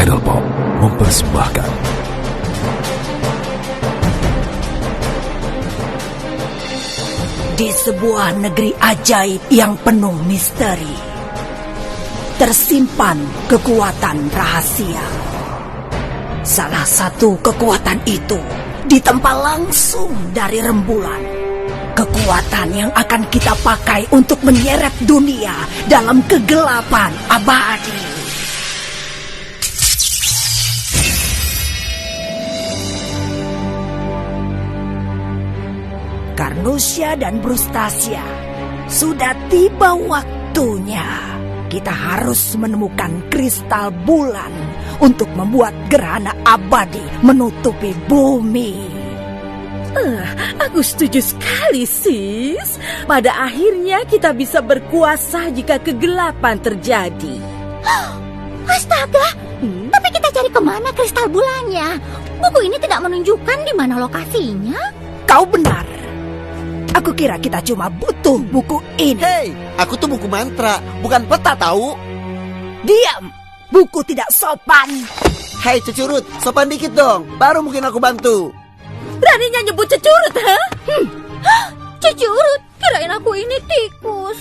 Pedal Pop mempersembahkan di sebuah negeri ajaib yang penuh misteri, tersimpan kekuatan rahasia. Salah satu kekuatan itu ditempa langsung dari rembulan. Kekuatan yang akan kita pakai untuk menyeret dunia dalam kegelapan abadi. Carnusia dan Brustasia, sudah tiba waktunya. Kita harus menemukan kristal bulan untuk membuat gerhana abadi menutupi bumi. Aku setuju sekali, sis. Pada akhirnya kita bisa berkuasa jika kegelapan terjadi. Astaga, tapi kita cari kemana kristal bulannya? Buku ini tidak menunjukkan di mana lokasinya. Kau benar. Aku kira kita cuma butuh buku ini. Hei, aku tuh buku mantra, bukan peta tahu. Diam, buku tidak sopan. Hei Cecurut, sopan dikit dong, baru mungkin aku bantu. Beraninya nyebut Cecurut, ha? Cecurut, kirain aku ini tikus.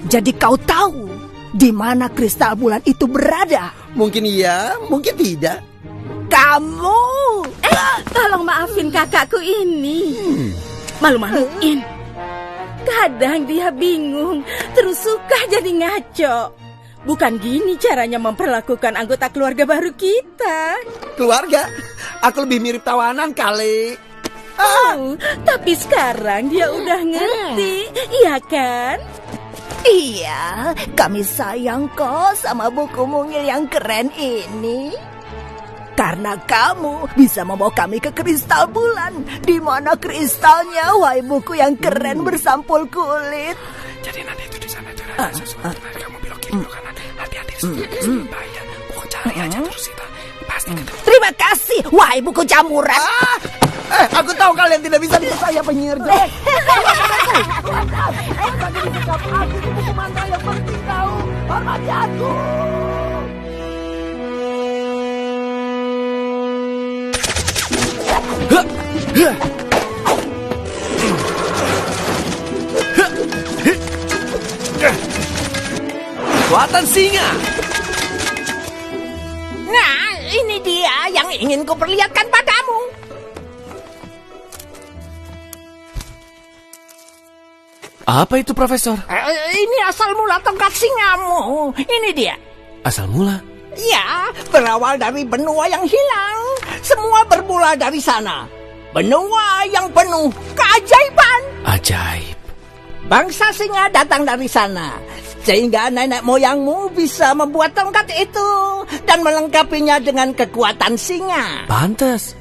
Jadi kau tahu di mana kristal bulan itu berada? Mungkin iya, mungkin tidak. Kamu! Tolong maafin kakakku ini. Malu-maluin. Kadang dia bingung, terus suka jadi ngaco. Bukan gini caranya memperlakukan anggota keluarga baru kita. Keluarga? Aku lebih mirip tawanan kali. Tapi sekarang dia udah ngerti, iya kan? Iya, kami sayang kok sama buku mungil yang keren ini. Karena kamu bisa membawa kami ke kristal bulan. Di mana kristalnya, wahai buku yang keren bersampul kulit? Jadi nanti itu di sana ada sesuatu. Nanti kamu belok kiri belok kanan. Hati-hati sesuatu bahaya. Pokoknya cari aja terus kita pasti ketemu. Terima kasih, wahai buku jamuran. Aku tahu kalian tidak bisa dipercaya penyihir jelek. Aku buku mantra yang penting tahu. Hormati aku. Kekuatan singa. Nah, ini dia yang ingin kuperlihatkan padamu. Apa itu, Profesor? Ini asal mula tongkat singamu. Ini dia. Asal mula? Ya, berawal dari benua yang hilang. Semua bermula dari sana. Benua yang penuh keajaiban. Ajaib. Bangsa singa datang dari sana. Sehingga nenek moyangmu bisa membuat tongkat itu dan melengkapinya dengan kekuatan singa. Pantes.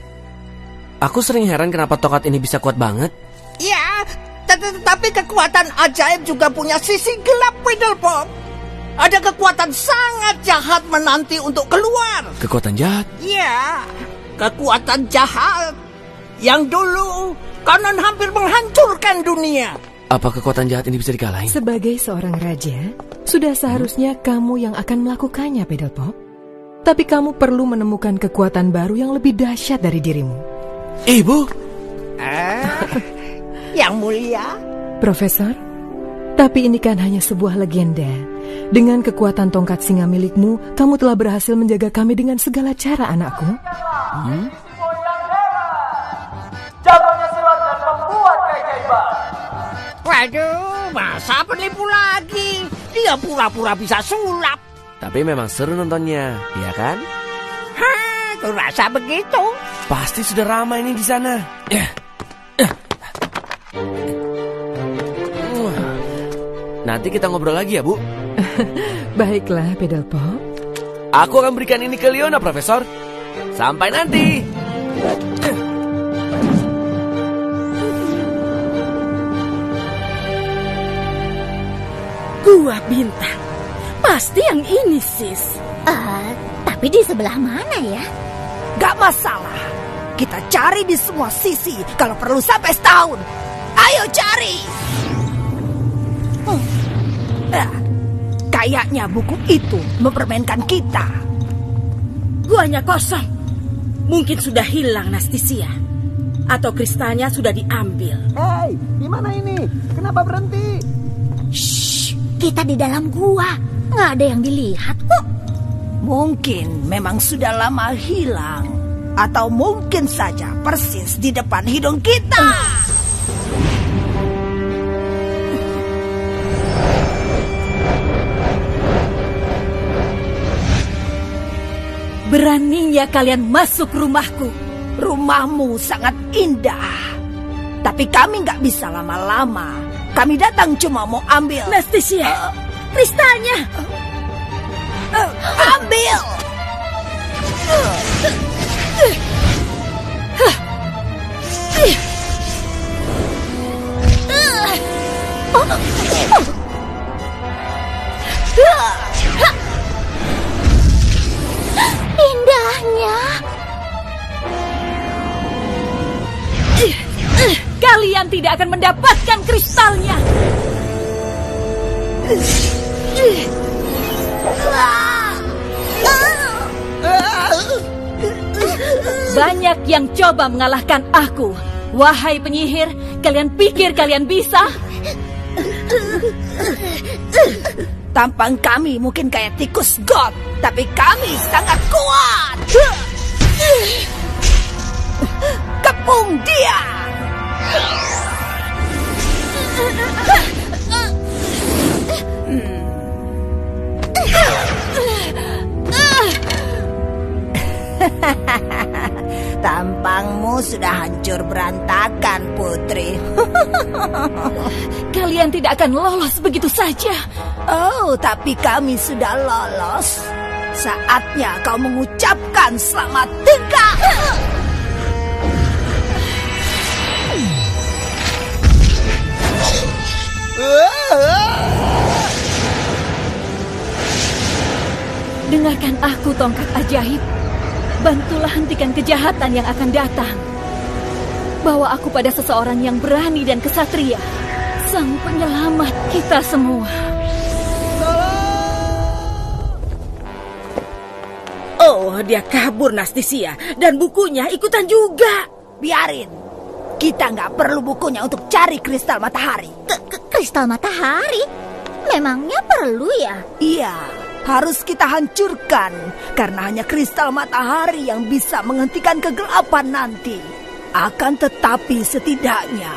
Aku sering heran kenapa tongkat ini bisa kuat banget. Ya, tetapi kekuatan ajaib juga punya sisi gelap, Fiddlepop. Ada kekuatan sangat jahat menanti untuk keluar. Kekuatan jahat? Ya, kekuatan jahat yang dulu konon hampir menghancurkan dunia. Apa kekuatan jahat ini bisa dikalahin? Sebagai seorang raja, sudah seharusnya kamu yang akan melakukannya, Fiddlepop. Tapi kamu perlu menemukan kekuatan baru yang lebih dahsyat dari dirimu. Ibu? Yang mulia. Profesor, tapi ini kan hanya sebuah legenda. Dengan kekuatan tongkat singa milikmu, kamu telah berhasil menjaga kami dengan segala cara, anakku. Jagonya silat dan membuat keajaiban. Waduh, masa penipu lagi? Dia pura-pura bisa sulap. Tapi memang seru nontonnya, iya kan? Hah, aku rasa begitu. Pasti sudah ramai ini di sana. Nanti kita ngobrol lagi ya, Bu. Baiklah, Fiddlepop. Aku akan berikan ini ke Leona, Profesor. Sampai nanti. Gua bintang. Pasti yang ini, sis. Tapi di sebelah mana ya? Gak masalah. Kita cari di semua sisi. Kalau perlu sampai setahun. Ayo cari. Kayaknya buku itu mempermainkan kita. Guanya kosong. Mungkin sudah hilang Nastisia. Atau kristalnya sudah diambil. Hei, gimana ini? Kenapa berhenti? Shh, kita di dalam gua. Nggak ada yang dilihat kok. Mungkin memang sudah lama hilang. Atau mungkin saja persis di depan hidung kita. Beraninya kalian masuk rumahku. Rumahmu sangat indah. Tapi kami nggak bisa lama-lama. Kami datang cuma mau ambil. Nastisia, kristalnya. Ambil. Indahnya. Kalian tidak akan mendapatkan kristalnya. Banyak yang coba mengalahkan aku. Wahai penyihir, kalian pikir kalian bisa? Tampang kami mungkin kayak tikus got, tapi kami sangat kuat. Kepung dia. Tampangmu sudah hancur berantakan, Putri. Kalian tidak akan lolos begitu saja. Oh, tapi kami sudah lolos. Saatnya kau mengucapkan selamat tinggal. Dengarkan aku, tongkat ajaib. Bantulah hentikan kejahatan yang akan datang. Bawa aku pada seseorang yang berani dan kesatria, sang penyelamat kita semua. Oh, dia kabur Nastisia, dan bukunya ikutan juga. Biarin. Kita nggak perlu bukunya untuk cari kristal matahari. Kristal matahari? Memangnya perlu ya? Iya, harus kita hancurkan. Karena hanya kristal matahari yang bisa menghentikan kegelapan nanti. Akan tetapi setidaknya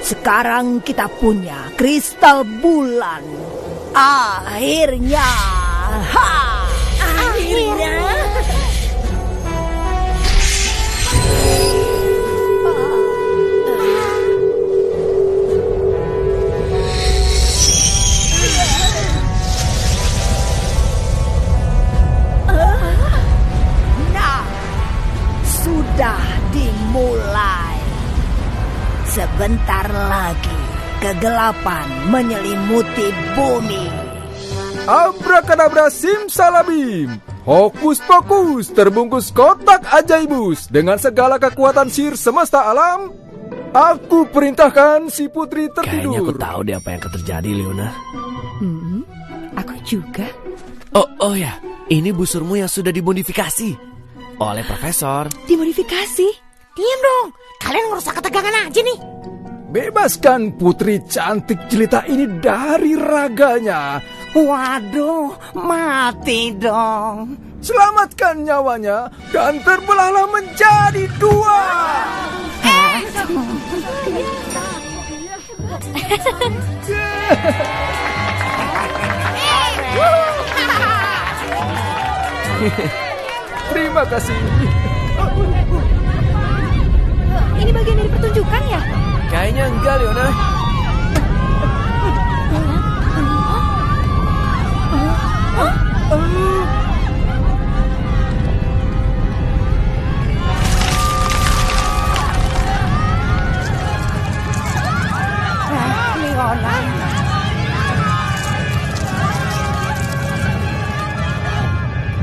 sekarang kita punya kristal bulan. Akhirnya. Akhirnya. Sudah dimulai. Sebentar lagi kegelapan menyelimuti bumi. Abrakadabra simsalabim. Hokus pokus terbungkus kotak ajaibus dengan segala kekuatan sihir semesta alam. Aku perintahkan si putri tertidur. Kayaknya aku tahu deh apa yang akan terjadi, Leona. Aku juga. Oh ya, ini busurmu yang sudah dimodifikasi oleh profesor. Dimodifikasi? Diam dong, kalian ngerusak ketegangan aja nih. Bebaskan putri cantik jelita ini dari raganya. Waduh, mati dong. Selamatkan nyawanya dan terbelahlah menjadi dua. Terima kasih. Ini bagian dari pertunjukan ya? Kayaknya enggak, Leona.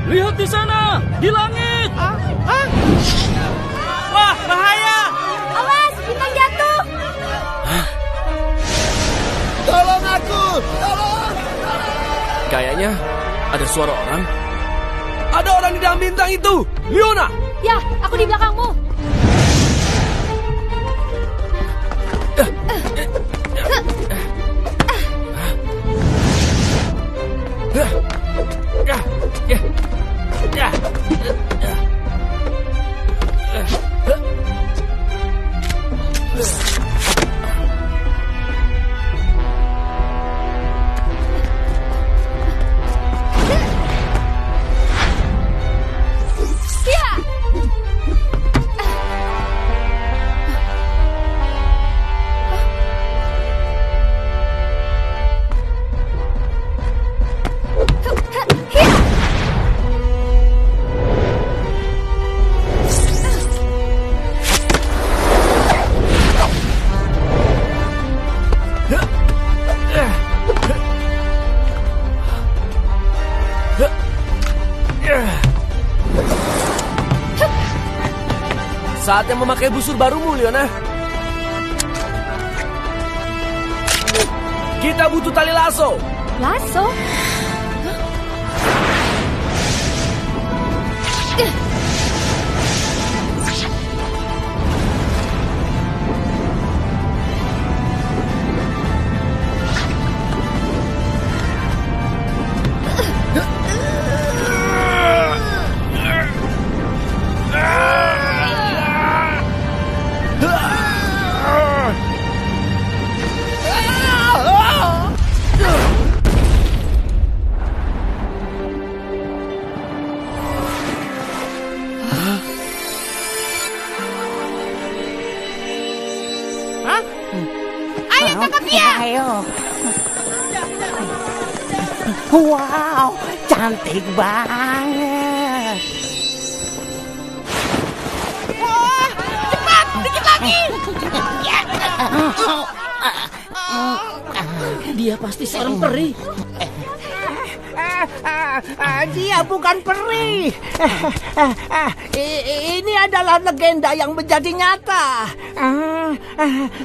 Lihat di sana, di langit. Wah, bahaya. Awas, bintang jatuh. Tolong aku, tolong. Kayaknya ada suara orang. Ada orang di dalam bintang itu. Leona! Ya, aku di belakangmu. Saatnya memakai busur barumu, Leona. Kita butuh tali lasso. Lasso? Wow, cantik banget. Wah, cepat, dikit lagi. Dia pasti seorang peri. Dia bukan peri. Ini adalah legenda yang menjadi nyata.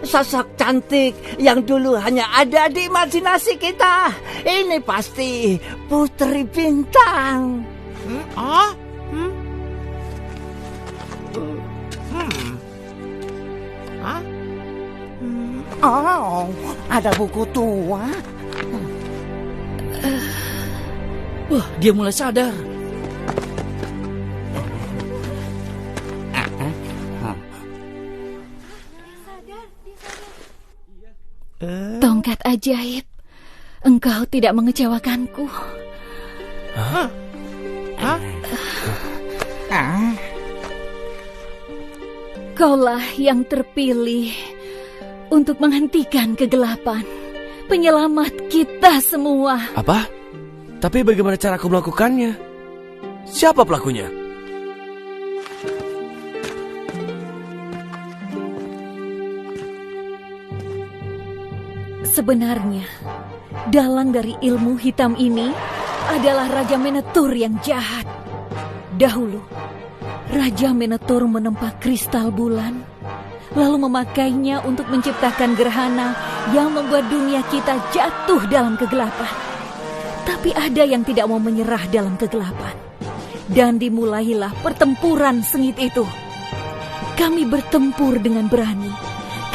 Sosok cantik yang dulu hanya ada di imajinasi kita. Ini pasti Putri Bintang. Oh, ada buku tua. Wah, dia mulai sadar. Tongkat ajaib, engkau tidak mengecewakanku. Kaulah yang terpilih untuk menghentikan kegelapan, penyelamat kita semua. Apa? Tapi bagaimana cara aku melakukannya? Siapa pelakunya? Sebenarnya, dalang dari ilmu hitam ini adalah Raja Menetur yang jahat. Dahulu, Raja Menetur menempa kristal bulan, lalu memakainya untuk menciptakan gerhana yang membuat dunia kita jatuh dalam kegelapan. Tapi ada yang tidak mau menyerah dalam kegelapan. Dan dimulailah pertempuran sengit itu. Kami bertempur dengan berani.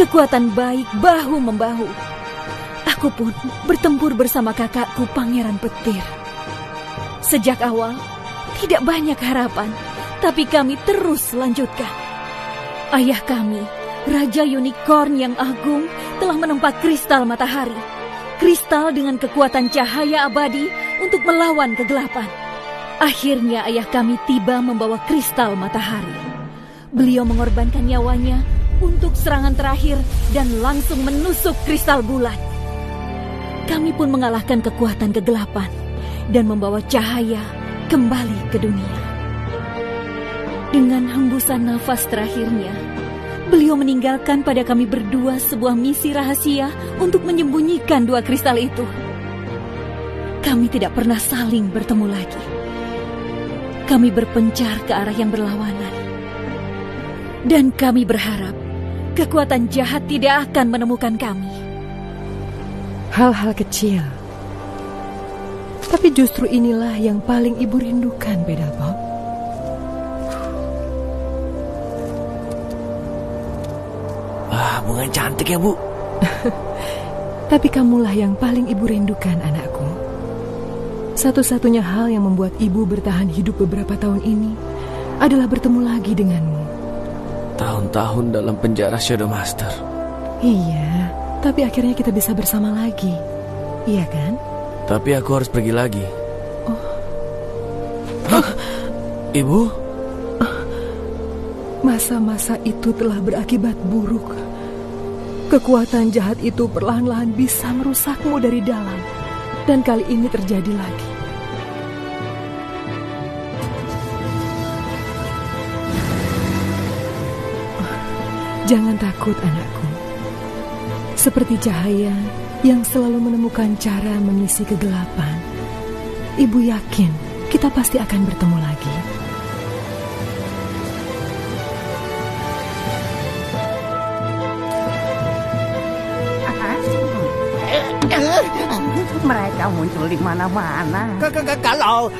Kekuatan baik bahu-membahu. Aku pun bertempur bersama kakakku Pangeran Petir. Sejak awal, tidak banyak harapan. Tapi kami terus lanjutkan. Ayah kami, Raja Unicorn yang agung, telah menempa kristal matahari. Kristal dengan kekuatan cahaya abadi untuk melawan kegelapan. Akhirnya ayah kami tiba membawa kristal matahari. Beliau mengorbankan nyawanya untuk serangan terakhir dan langsung menusuk kristal bulan. Kami pun mengalahkan kekuatan kegelapan dan membawa cahaya kembali ke dunia. Dengan hembusan nafas terakhirnya, beliau meninggalkan pada kami berdua sebuah misi rahasia untuk menyembunyikan dua kristal itu. Kami tidak pernah saling bertemu lagi. Kami berpencar ke arah yang berlawanan. Dan kami berharap kekuatan jahat tidak akan menemukan kami. Hal-hal kecil, Tapi justru inilah yang paling ibu rindukan, Pedalpop. Wah, bunga yang cantik ya, Bu. Tapi kamulah yang paling ibu rindukan, anakku. Satu-satunya hal yang membuat ibu bertahan hidup beberapa tahun ini adalah bertemu lagi denganmu. Tahun-tahun dalam penjara Shadow Master. Iya, tapi akhirnya kita bisa bersama lagi. Iya kan? Tapi aku harus pergi lagi. Oh. Hah? Ibu? Masa-masa itu telah berakibat buruk. Kekuatan jahat itu perlahan-lahan bisa merusakmu dari dalam. Dan kali ini terjadi lagi. Jangan takut, anakku. Seperti cahaya yang selalu menemukan cara mengisi kegelapan, ibu yakin kita pasti akan bertemu lagi. Mereka muncul di mana-mana. Kalau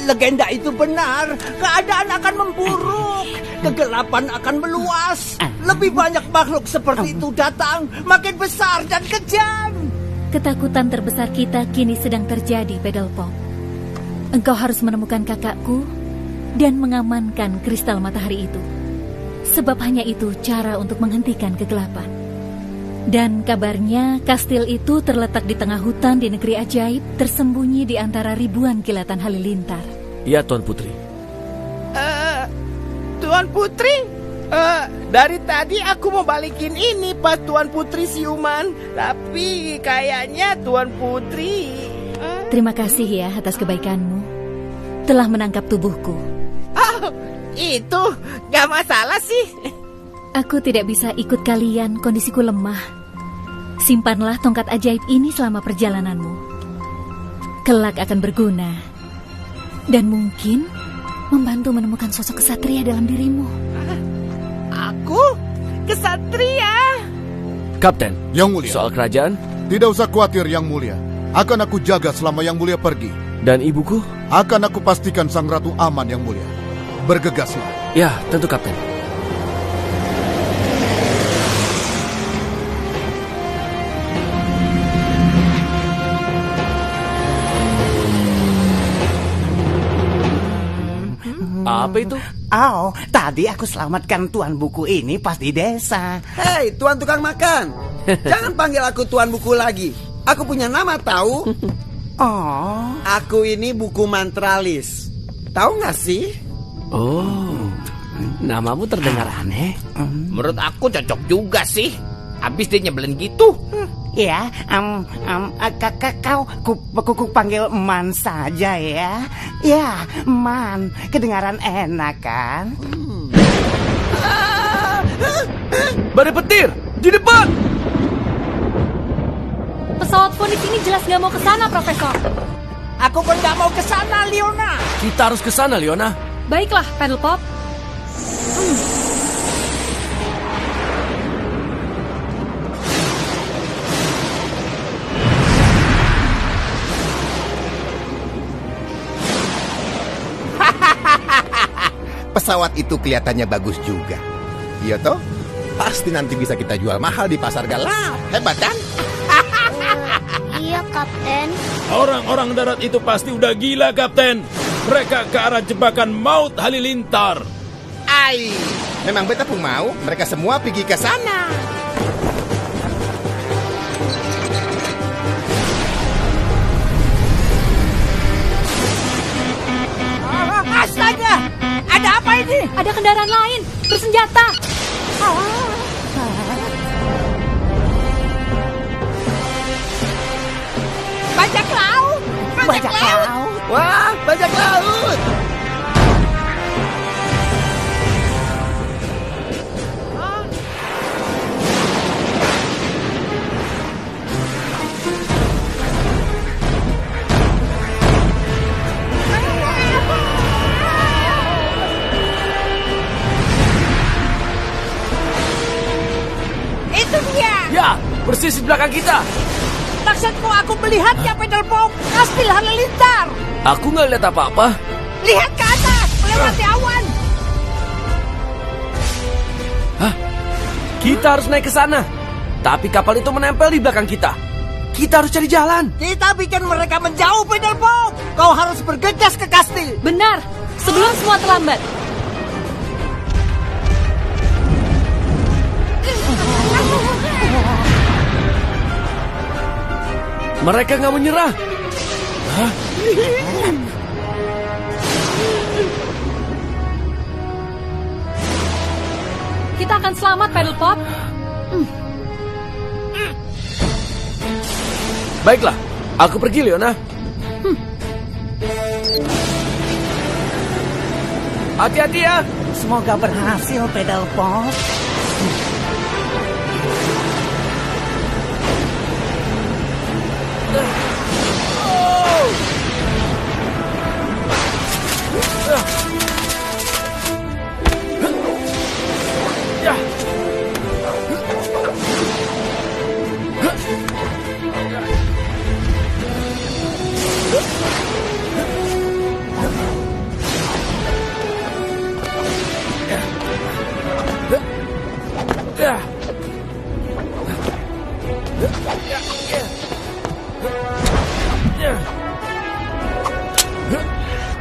legenda itu benar, keadaan akan memburuk. Kegelapan akan meluas. Lebih banyak makhluk seperti itu datang, makin besar dan kejam. Ketakutan terbesar kita kini sedang terjadi, Pedalpop. Engkau harus menemukan kakakku dan mengamankan kristal matahari itu. Sebab hanya itu cara untuk menghentikan kegelapan. Dan kabarnya kastil itu terletak di tengah hutan di negeri ajaib, tersembunyi di antara ribuan kilatan halilintar. Iya, Tuan Putri. Tuan Putri, dari tadi aku mau balikin ini pas Tuan Putri siuman, tapi kayaknya Tuan Putri... Terima kasih ya atas kebaikanmu. Telah menangkap tubuhku. Oh, itu gak masalah sih. Aku tidak bisa ikut kalian, kondisiku lemah. Simpanlah tongkat ajaib ini selama perjalananmu. Kelak akan berguna. Dan mungkin membantu menemukan sosok kesatria dalam dirimu. Aku? Kesatria? Kapten, Yang Mulia. Soal kerajaan? Tidak usah khawatir, Yang Mulia. Akan aku jaga selama Yang Mulia pergi. Dan ibuku? Akan aku pastikan Sang Ratu aman, Yang Mulia. Bergegaslah. Ya, tentu, Kapten. Apa itu? Oh, tadi aku selamatkan tuan buku ini pas di desa. Hei, tuan tukang makan. Jangan panggil aku tuan buku lagi. Aku punya nama tahu? Oh, aku ini buku mantralis. Tahu nggak sih? Oh, namamu terdengar aneh. Menurut aku cocok juga sih. Habis dia nyebelin gitu. Ya, kau panggil Man saja ya. Ya, Man, kedengaran enak kan? Badai petir, di depan! Pesawat Phoenix ini jelas nggak mau ke sana, Profesor. Aku kan nggak mau ke sana, Leona. Kita harus ke sana, Leona. Baiklah, Pedalpop. Pesawat itu kelihatannya bagus juga. Iya toh? Pasti nanti bisa kita jual mahal di pasar galau. Hebat kan? Iya, Kapten. Orang-orang darat itu pasti udah gila, Kapten. Mereka ke arah jebakan Maut Halilintar. Ai, memang beta pun mau. Mereka semua pergi ke sana. Astaga! Ada apa ini? Ada kendaraan lain, bersenjata. Bajak laut! Bajak laut! Wah, bajak laut! Itu dia! Ya, persis di belakang kita. Maksudku aku melihatnya, Pedelpong. Kastil Halilintar. Aku nggak lihat apa-apa. Lihat ke atas, melewati awan. Hah? Kita harus naik ke sana. Tapi kapal itu menempel di belakang kita. Kita harus cari jalan. Kita bikin mereka menjauh, Pedelpong. Kau harus bergegas ke kastil. Benar, sebelum semua terlambat. Mereka nggak menyerah. Hah? Kita akan selamat, Paddlepop. Baiklah, aku pergi, Leona. Hati-hati ya. Semoga berhasil, Pedelpong.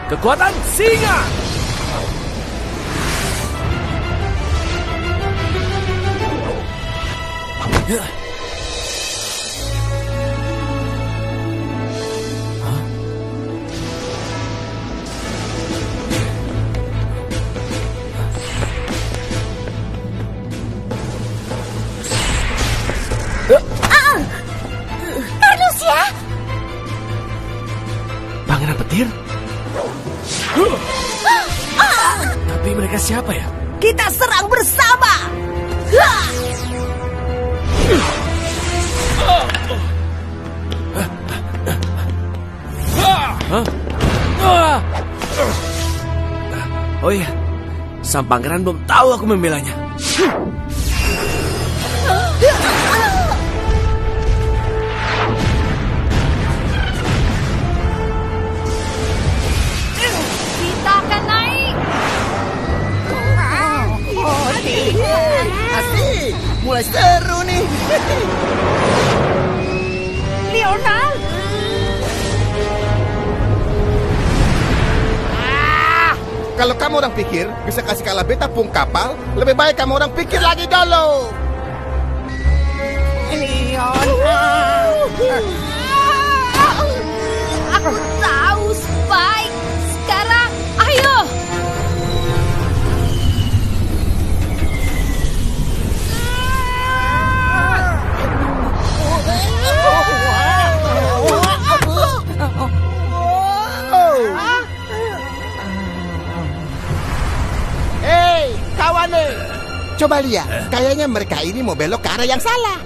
Kekuatan singa. Cardusia. Pangeran petir? Tapi mereka siapa ya? Kita serang bersama. Oh iya, sang pangeran belum tahu aku membelanya. Kita akan naik. Asik, mulai seru nih. Leona. Kalau kamu orang pikir bisa kasih kalah beta pung kapal, lebih baik kamu orang pikir lagi dulu. Aku tahu, Spike. Sekarang, ayo. Hei, kawan nih. Coba lihat, kayaknya mereka ini mau belok ke arah yang salah.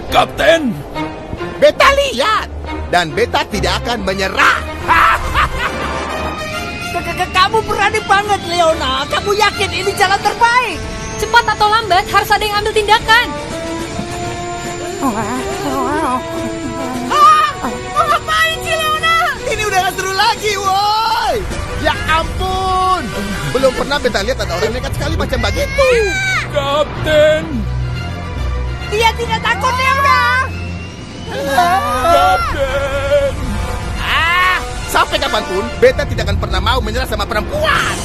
Kapten, Beta lihat, dan beta tidak akan menyerah. Kamu berani banget, Leona. Kamu yakin ini jalan terbaik? Cepat atau lambat, harus ada yang ambil tindakan. Mau ngapain sih, Leona? Ini udah gak seru lagi, woi. Ya ampun, belum pernah beta lihat ada orang nekat sekali macam begitu. Kapten. Dia tidak takut, Leona. Kapten. Sampai kapanpun, beta tidak akan pernah mau menyerah sama perempuan.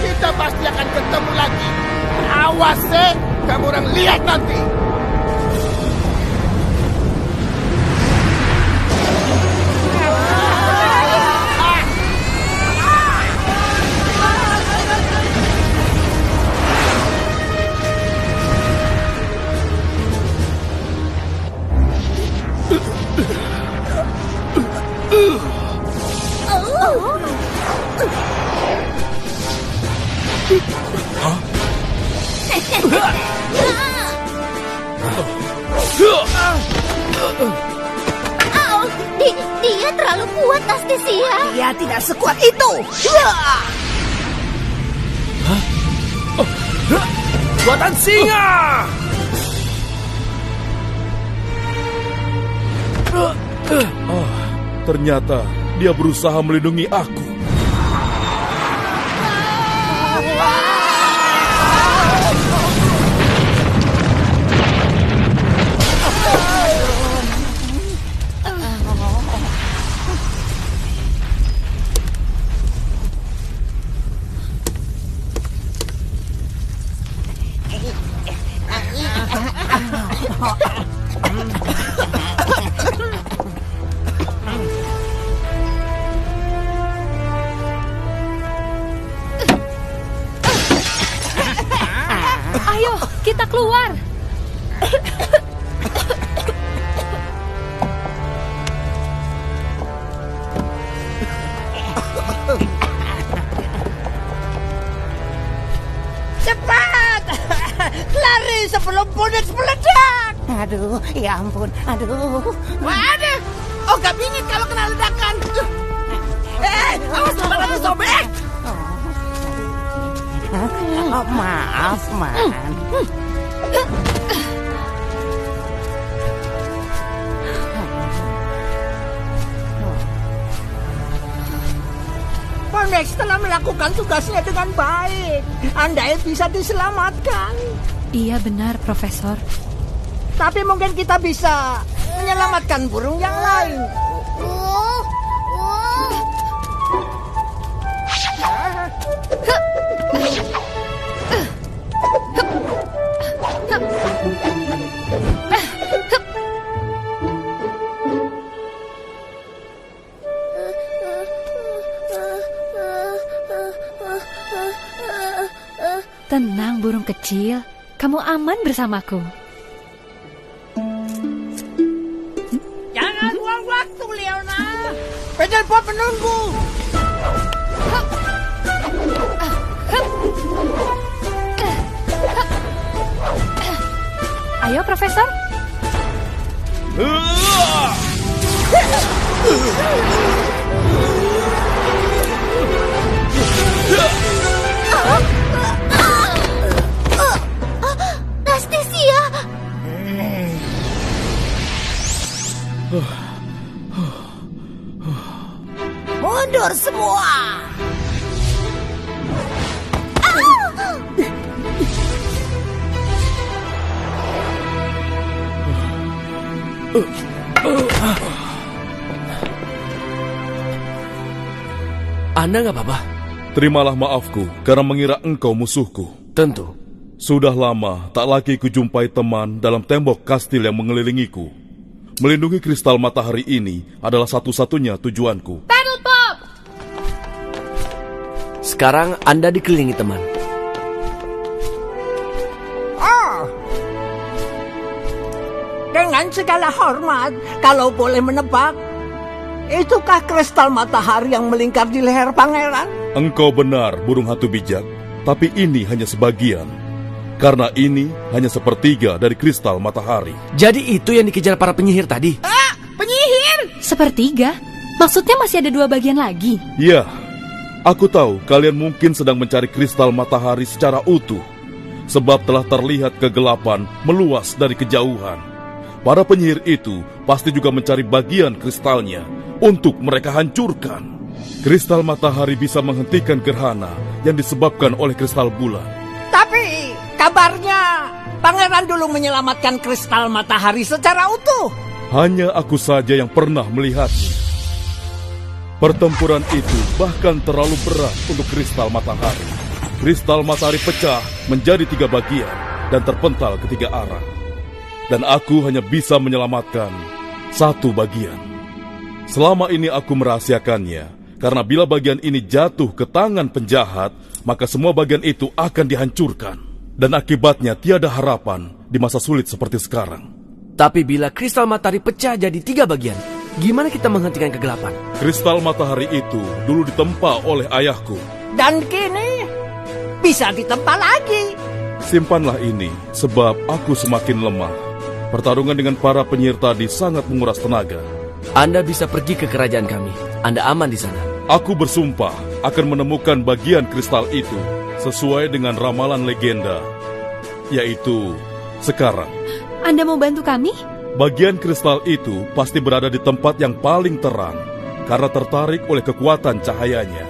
Kita pasti akan ketemu lagi. Awas, kamu orang lihat nanti. kuat, Astisia. Dia tidak sekuat itu. Kekuatan singa! Ternyata dia berusaha melindungi aku. Ayo, kita keluar. Cepat! Lari sebelum Phoenix meledak! Aduh, ya ampun, aduh. Waduh, oh gak bingit kalau kena ledakan. Awas kepalamu sobek. Oh, maaf, Man. Phoenix telah melakukan tugasnya dengan baik. Andai bisa diselamatkan. Iya benar, Profesor. Tapi mungkin kita bisa menyelamatkan burung yang lain. Tenang, burung kecil. Kamu aman bersamaku. Jangan buang waktu, Leona. Pedelpot menunggu. Ayo, Profesor. Astisia. Mundur semua. Anda nggak apa-apa? Terimalah maafku karena mengira engkau musuhku. Tentu. Sudah lama tak lagi kujumpai teman dalam tembok kastil yang mengelilingiku. Melindungi kristal matahari ini adalah satu-satunya tujuanku. Paddle Pop! Sekarang Anda dikelilingi teman. Dengan segala hormat, kalau boleh menebak, itukah kristal matahari yang melingkar di leher pangeran? Engkau benar, burung hantu bijak. Tapi ini hanya sebagian. Karena ini hanya sepertiga dari kristal matahari. Jadi itu yang dikejar para penyihir tadi? Penyihir? Sepertiga? Maksudnya masih ada 2 bagian lagi? Ya, aku tahu kalian mungkin sedang mencari kristal matahari secara utuh. Sebab telah terlihat kegelapan meluas dari kejauhan. Para penyihir itu pasti juga mencari bagian kristalnya untuk mereka hancurkan. Kristal matahari bisa menghentikan gerhana yang disebabkan oleh kristal bulan. Tapi kabarnya pangeran dulu menyelamatkan kristal matahari secara utuh. Hanya aku saja yang pernah melihatnya. Pertempuran itu bahkan terlalu berat untuk kristal matahari. Kristal matahari pecah menjadi 3 bagian dan terpental ke 3 arah. Dan aku hanya bisa menyelamatkan 1 bagian. Selama ini aku merahasiakannya, karena bila bagian ini jatuh ke tangan penjahat, maka semua bagian itu akan dihancurkan. Dan akibatnya tiada harapan di masa sulit seperti sekarang. Tapi bila kristal matahari pecah jadi 3 bagian, gimana kita menghentikan kegelapan? Kristal matahari itu dulu ditempa oleh ayahku. Dan kini bisa ditempa lagi. Simpanlah ini, sebab aku semakin lemah. Pertarungan dengan para penyihir tadi sangat menguras tenaga. Anda bisa pergi ke kerajaan kami. Anda aman di sana. Aku bersumpah akan menemukan bagian kristal itu sesuai dengan ramalan legenda, yaitu sekarang. Anda mau bantu kami? Bagian kristal itu pasti berada di tempat yang paling terang karena tertarik oleh kekuatan cahayanya.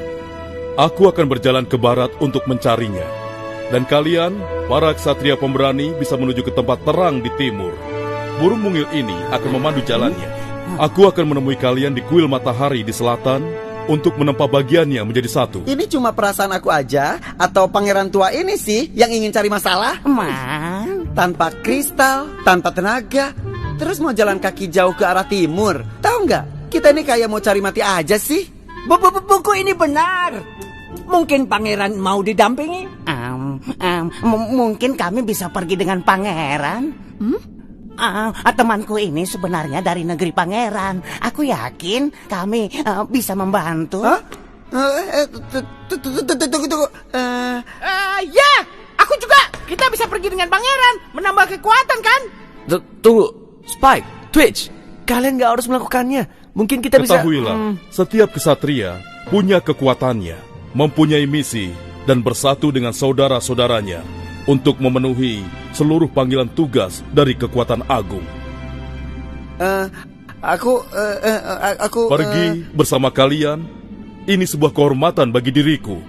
Aku akan berjalan ke barat untuk mencarinya. Dan kalian, para ksatria pemberani, bisa menuju ke tempat terang di timur. Burung mungil ini akan memandu jalannya. Aku akan menemui kalian di kuil matahari di selatan untuk menempa bagiannya menjadi satu. Ini cuma perasaan aku aja, atau pangeran tua ini sih yang ingin cari masalah? Man, tanpa kristal, tanpa tenaga, terus mau jalan kaki jauh ke arah timur. Tahu nggak? Kita ini kayak mau cari mati aja sih. Buku ini benar. Mungkin pangeran mau didampingi? Mungkin kami bisa pergi dengan pangeran. Temanku ini sebenarnya dari negeri pangeran. Aku yakin kami bisa membantu. Tunggu. Ya, aku juga. Kita bisa pergi dengan pangeran, menambah kekuatan kan? Tunggu, Spike, Twitch, kalian gak harus melakukannya. Mungkin kita bisa... Ketahuilah, setiap kesatria punya kekuatannya, mempunyai misi, dan bersatu dengan saudara-saudaranya untuk memenuhi seluruh panggilan tugas dari kekuatan agung. Aku pergi bersama kalian. Ini sebuah kehormatan bagi diriku.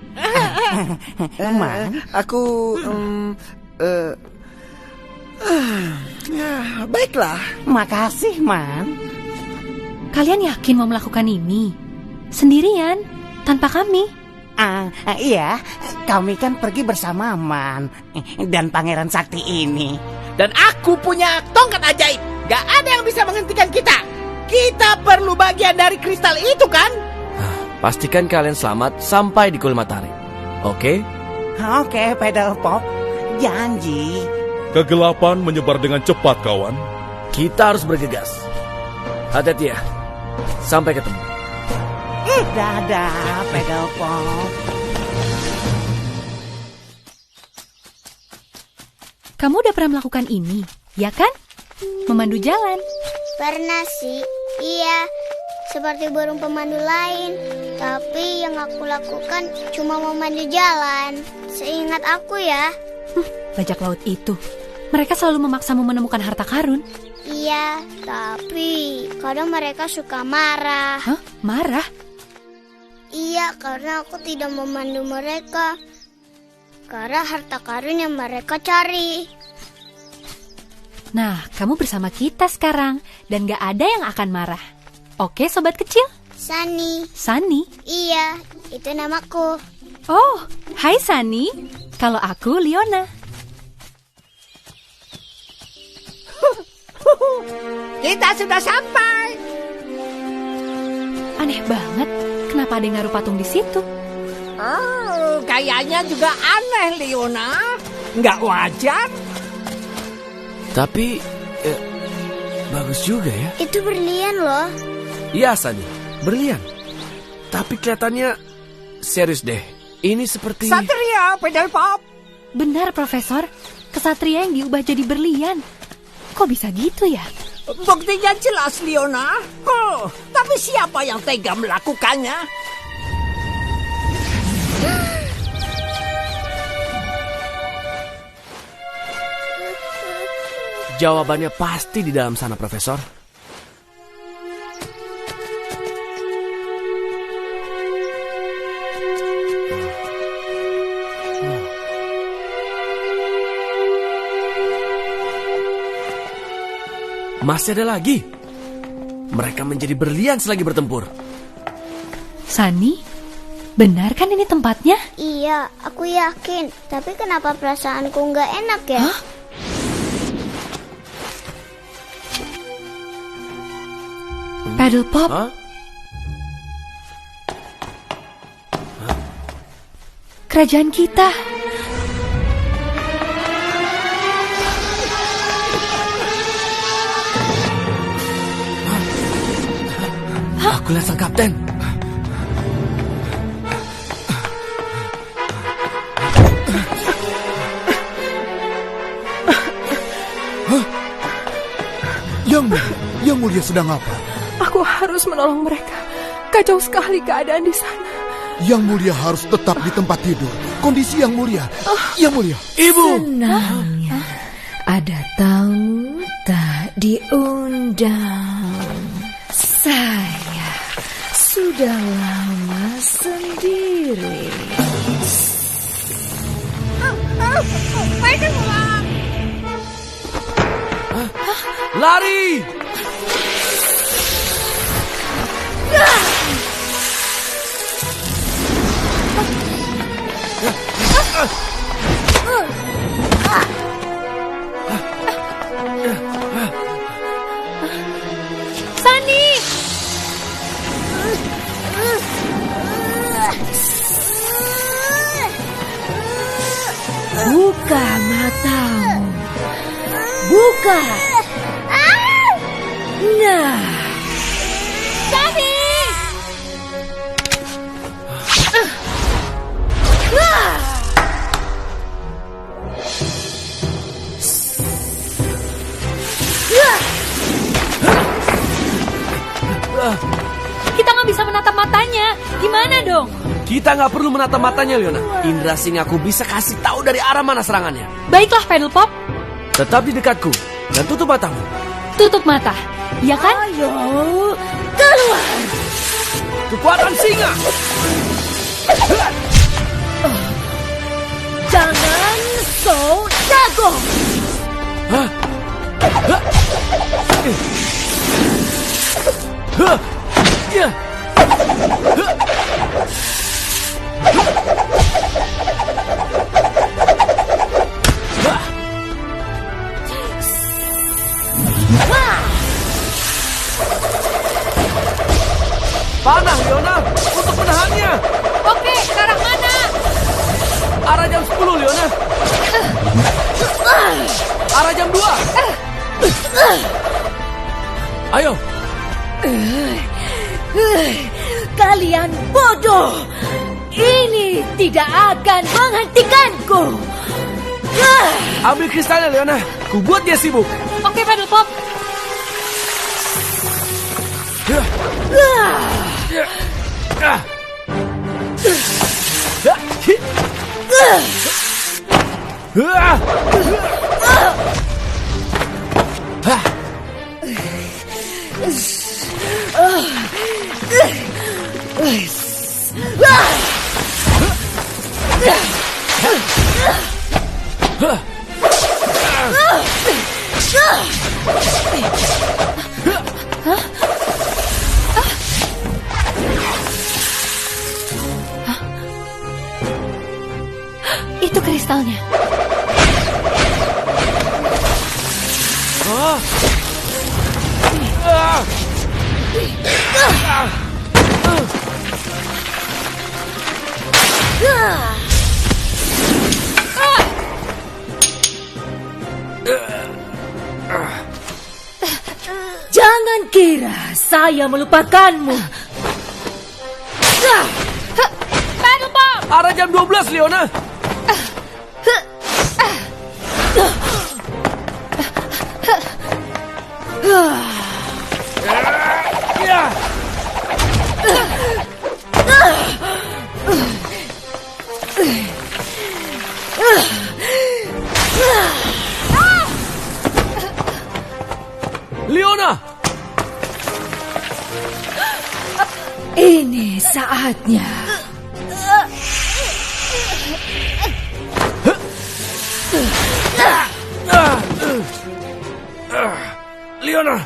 Baiklah. Makasih, Man. Kalian yakin mau melakukan ini? Sendirian? Tanpa kami? Iya, kami kan pergi bersama Man dan Pangeran Sakti ini. Dan aku punya tongkat ajaib. Gak ada yang bisa menghentikan kita. Kita perlu bagian dari kristal itu kan? Pastikan kalian selamat sampai di kuil matahari. Oke? Oke, Pedal Pop. Janji. Kegelapan menyebar dengan cepat, kawan. Kita harus bergegas. Hati-hati ya. Sampai ketemu. Dadah, Pedal Pop. Kamu udah pernah melakukan ini, ya kan? Memandu jalan. Pernah sih, iya. Seperti burung pemandu lain. Tapi yang aku lakukan cuma memandu jalan. Seingat aku ya. Bajak laut itu. Mereka selalu memaksamu menemukan harta karun. Iya, tapi kadang mereka suka marah. Hah? Marah? Iya, karena aku tidak memandu mereka. Karena harta karun yang mereka cari. Nah, kamu bersama kita sekarang. Dan gak ada yang akan marah. Oke, sobat kecil? Sunny. Sunny? Iya, itu namaku. Oh, hai Sunny. Kalau aku Leona. Kita sudah sampai. Aneh banget. Kenapa ada yang naruh patung di situ? Oh, kayaknya juga aneh, Leona. Nggak wajar. Tapi, bagus juga ya. Itu berlian loh. Iya, Sunny. Berlian. Tapi kelihatannya serius deh. Ini seperti... Satria, Pedal Pop. Benar, Profesor. Kesatria yang diubah jadi berlian. Kok bisa gitu ya? Buktinya jelas, Leona. Oh, tapi siapa yang tega melakukannya? Jawabannya pasti di dalam sana, Profesor. Masih ada lagi. Mereka menjadi berlian selagi bertempur. Sunny, benar kan ini tempatnya? Iya, aku yakin. Tapi kenapa perasaanku nggak enak ya? Hah? Pedal Pop? Hah? Kerajaan kita. Aku lihat sang kapten. Yang mulia sedang apa? Aku Aku harus menolong mereka. Kacau sekali keadaan di sana. Yang mulia harus tetap di tempat tidur. Kondisi yang mulia. Yang mulia. Ibu. Senangnya ada tamu tak diundang. Saya sudah lama sendiri. Lari! Sani! Buka matamu. Buka. Nah. Sani! Kita nggak bisa menatap matanya. Gimana dong? Kita nggak perlu menatap matanya, Leona. Indra Singaku bisa kasih tahu dari arah mana serangannya. Baiklah, Paddle Pop. Tetap di dekatku dan tutup matamu. Tutup mata, ya kan? Ayo, keluar. Kekuatan singa. Jangan so jago. Hah? Ya. Panah, Leona, untuk menahannya. Oke, ke arah mana? Arah jam 10, Leona. Arah jam 2. Ayo. Kalian bodoh. Ini tidak akan menghentikanku. Ambil kristalnya, Leona. Ku buat dia sibuk. Oke, Paddle Pop. Itu kristalnya. Jangan kira saya melupakanmu. Paddle Pop. Arah jam 12, Leona. Leona. Ini saatnya. Leona.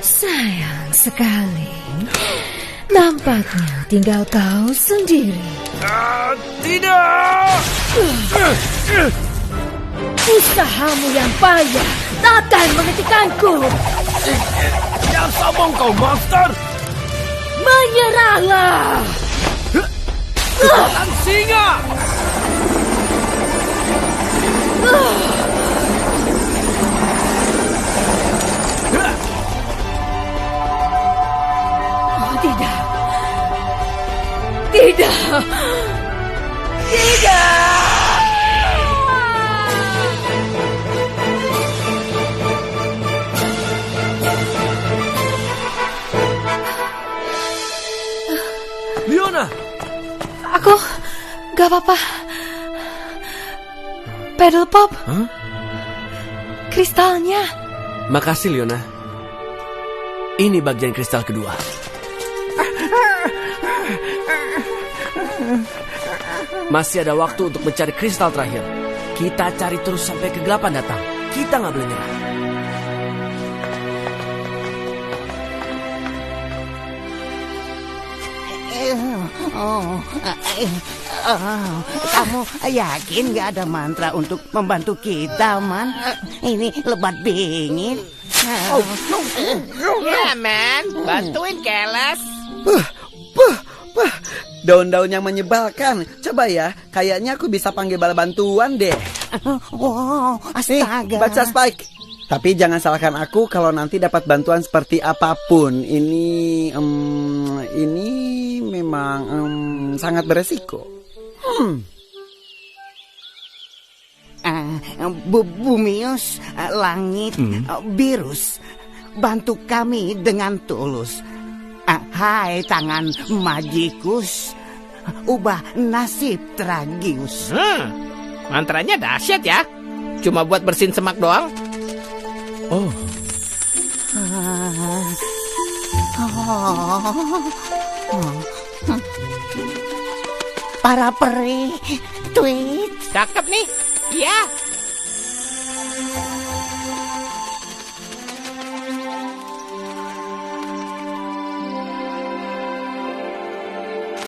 Sayang sekali. Nampaknya tinggal kau sendiri. Tidak. Usahamu yang payah takkan menghentikanku. Jangan sombong kau, monster. Menyerahlah. Kekuatan singa. Oh, tidak. Tidak. Tidak. Aku gak apa-apa. Pedal Pop. Hah? Kristalnya. Makasih, Leona. Ini bagian kristal kedua. Masih ada waktu untuk mencari kristal terakhir. Kita cari terus sampai kegelapan datang. Kita nggak boleh nyerah. Kamu yakin gak ada mantra untuk membantu kita, Man? Ini lebat dingin. Ya, Man. Bantuin Keles. Daun-daun yang menyebalkan. Coba ya, kayaknya aku bisa panggil bala bantuan deh. Wow, astaga. Baca Spike. Tapi jangan salahkan aku kalau nanti dapat bantuan seperti apapun. Ini memang sangat beresiko. Bumius, langit, Virus, bantu kami dengan tulus. Hai tangan magikus, ubah nasib tragius. Mantranya dahsyat ya. Cuma buat bersihin semak doang. Oh. Para peri, tweet. Cakep nih. Iya.